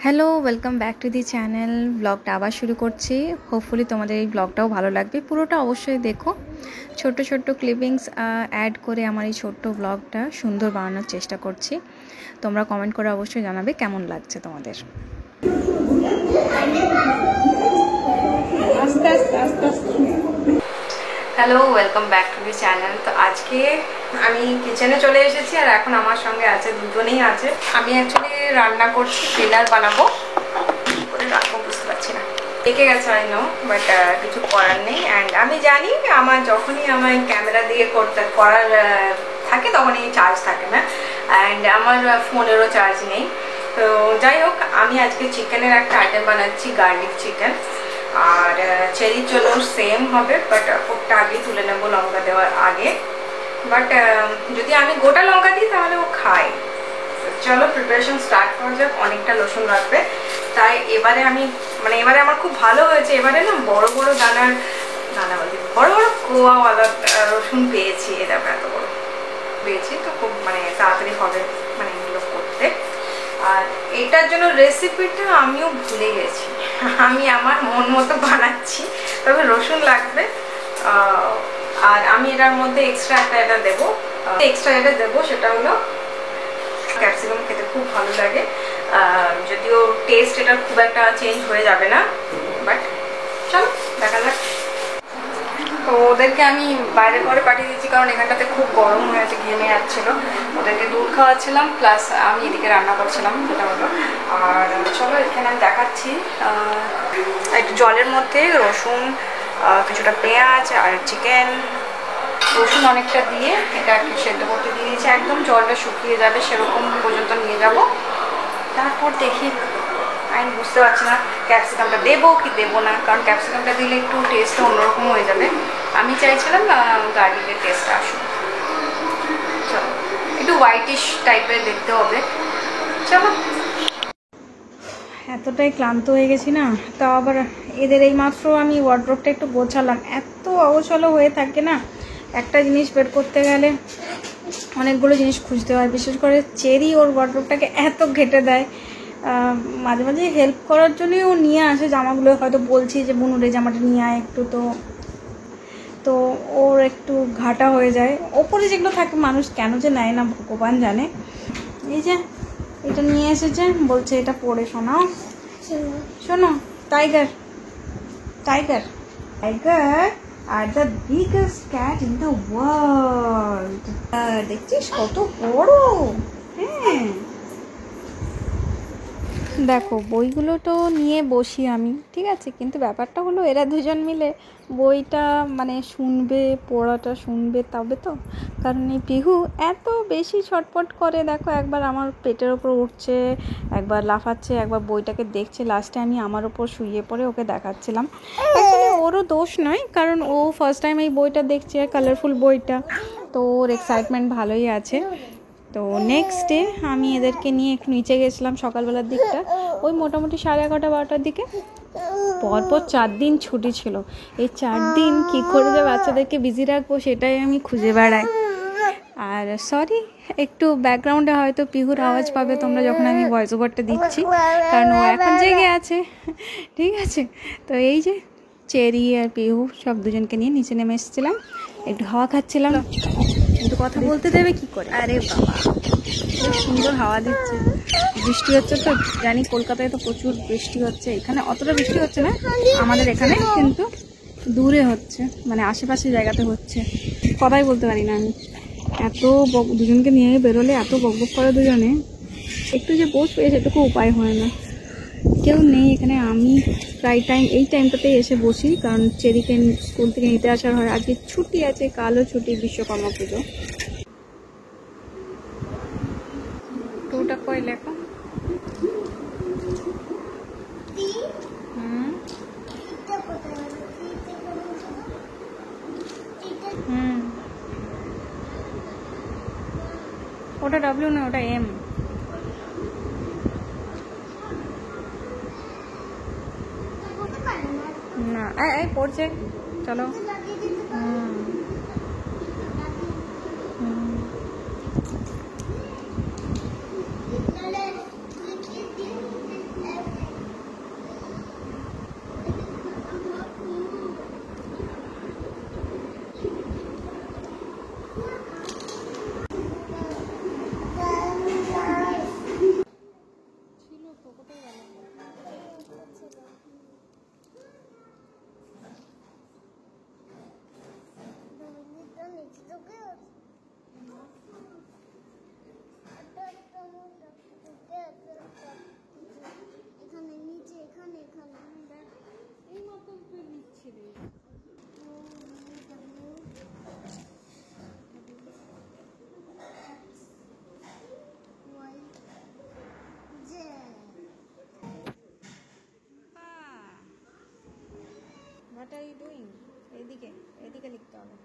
Hello, welcome back to the channel. ব্লগটা আবার শুরু করছি। হোপফুলি তোমাদের এই ব্লগটাও ভালো লাগবে, পুরোটা অবশ্যই দেখো। ছোট্ট ছোট্ট ক্লিপিংস অ্যাড করে আমার এই ছোট্ট ব্লগটা সুন্দর বানানোর চেষ্টা করছি। তোমরা কমেন্ট করে অবশ্যই জানাবে কেমন লাগছে তোমাদের। Hello, welcome back to the channel. তো আজকে আমি কিচেনে চলে এসেছি আর এখন আমার সঙ্গে আছে, দুজনেই আছে। আমি অ্যাকচুয়ালি রান্না করছি, ডিনার বানাবো। কী করে রাখবো বুঝতে পারছি না, দেখে গেছে আই নো, বাট কিছু করার নেই। অ্যান্ড আমি জানি আমার যখনই আমার ক্যামেরা দিয়ে করার থাকে তখনই চার্জ থাকে না, অ্যান্ড আমার ফোনেরও চার্জ নেই। তো যাই হোক, আমি আজকে চিকেনের একটা আইটেম বানাচ্ছি, গার্লিক চিকেন। আর চেরির জন্য সেম হবে, বাট ওটা আগে তুলে নেবো লঙ্কা দেওয়ার আগে। বাট যদি আমি গোটা লঙ্কা দিই তাহলে ও খায়। চলো প্রিপারেশন স্টার্ট করা যাক। অনেকটা রসুন লাগবে, তাই এবারে আমি এবারে আমার খুব ভালো হয়েছে। এবারে না বড় বড় দানা বলতে বড় বড় কোয়াওয়ালা রসুন পেয়েছি। এ দেখো এত বড় পেয়েছি, তো খুব তাড়াতাড়ি হবে এগুলো করতে। আর এটার জন্য রেসিপিটা আমিও ভুলে গেছি, আমি আমার মন মতো বানাচ্ছি। তবে রসুন লাগবে। আর আমি এটার মধ্যে এক্সট্রা এটা দেবো, সেটা হলো ক্যাপসিকাম। খেতে খুব ভালো লাগে, যদিও টেস্ট এটার খুব একটা চেঞ্জ হয়ে যাবে না, বাট চলো দেখা যাক। তো ওদেরকে আমি বাইরে করে পাঠিয়ে দিয়েছি, কারণ এখানটাতে খুব গরম হয়েছে, ঘেমে যাচ্ছিলো। ওদেরকে দুধ খাওয়াচ্ছিলাম, প্লাস আমি এদিকে রান্না করছিলাম, যেটা হলো। আর চলো এখানে আমি দেখাচ্ছি, একটু জলের মধ্যে রসুন, কিছুটা পেঁয়াজ আর চিকেন। রসুন অনেকটা দিয়ে এটা সেদ্ধ করতে দিয়ে দিয়েছি, একদম জলটা শুকিয়ে যাবে সেরকম পর্যন্ত নিয়ে যাব। তারপর দেখি, আমি বুঝতে পারছি না ক্যাপসিকামটা দেবো কি দেবো না, কারণ ক্যাপসিকামটা দিলে একটু টেস্টটা অন্যরকম হয়ে যাবে। আমি চাইছিলাম গার্লিকের টেস্টটা আসুক। চলো, একটু হোয়াইটিশ টাইপের দেখতে হবে। চলো, এতটাই ক্লান্ত হয়ে গেছি না, তাও আবার এদের এই মাত্র আমি ওয়ার্ড্রোবটা একটু গোছালাম। এত অগোছালো হয়ে থাকে না, একটা জিনিস বের করতে গেলে অনেকগুলো জিনিস খুঁজতে হয়। বিশেষ করে চেরি ওর ওয়ার্ড্রোবটাকে এত ঘেটে দেয়। মাঝে মাঝে হেল্প করার জন্যই ও নিয়ে আসে জামাগুলো, হয়তো বলছি যে বুনুরে জামাটা নিয়ে আয় একটু, তো ওর একটু ঘাটা হয়ে যায়। ওপরে যেগুলো থাকে মানুষ কেন যে নেয় না ভগবান জানে। এই যে এটা নিয়ে এসেছে, বলছে এটা পড়ে শোনাও। শোনো, tiger tiger tiger are the biggest cat in the world. দেখছিস কত বড়? হ্যাঁ, দেখো বইগুলো তো নিয়ে বসি আমি, ঠিক আছে, কিন্তু ব্যাপারটা হলো এরা দুজন মিলে বইটা শুনবে, পড়াটা শুনবে তবে তো। কারণ এই পিহু এত বেশি ছটপট করে, দেখো একবার আমার পেটের ওপর উঠছে, একবার লাফাচ্ছে, একবার বইটাকে দেখছে। লাস্টে আমি আমার ওপর শুয়ে পড়ে ওকে দেখাচ্ছিলাম। অ্যাকচুয়ালি ওরও দোষ নয়, কারণ ও ফার্স্ট টাইম এই বইটা দেখছে, কালারফুল বইটা, তো ওর এক্সাইটমেন্ট ভালোই আছে। তো নেক্সট ডে আমি এদেরকে নিয়ে একটু নিচে গেছিলাম সকালবেলার দিকটা, ওই মোটামুটি 11:30 12টার দিকে। পরপর 4 দিন ছুটি ছিল। এই 4 দিন কী করে যে বাচ্চাদেরকে বিজি রাখবো সেটাই আমি খুঁজে বেড়াই। আর সরি, একটু ব্যাকগ্রাউন্ডে হয়তো পিহুর আওয়াজ পাবে তোমরা যখন আমি ভয়েস ওভারটা দিচ্ছি, কারণ ও এখন জেগে আছে, ঠিক আছে। তো এই যে চেরি আর পিহু সব দুজনকে নিয়ে নিচে নেমে এসেছিলাম, একটু হাওয়া খাচ্ছিলাম। কিন্তু কথা বলতে দেবে কি করে? আরে বাবা, খুব সুন্দর হাওয়া দিচ্ছে। বৃষ্টি হচ্ছে তো, জানি কলকাতায় তো প্রচুর বৃষ্টি হচ্ছে। এখানে অতটা বৃষ্টি হচ্ছে না আমাদের এখানে, কিন্তু দূরে হচ্ছে, আশেপাশে জায়গাতে হচ্ছে। কথাই বলতে পারি না আমি, এত দুজনকে নিয়ে বেরোলে এত বকবক করে দুজনে, একটু যে বসবে সেটুকু উপায় হয় না। কেউ নেই এখানে, আমি প্রায় টাইম এই টাইমটাতেই এসে বসি, কারণ চেরিকে স্কুল থেকে নিতে আসার হয়। আজকে ছুটি আছে, কালও ছুটি, বিশ্বকর্মা পুজো। টুটা কই লেখো? ওটা ডাব্লিউ না, ওটা এম। না, এই পড়ছে, চলো। What are you doing? এদিকে এদিকে লিখতে হবে।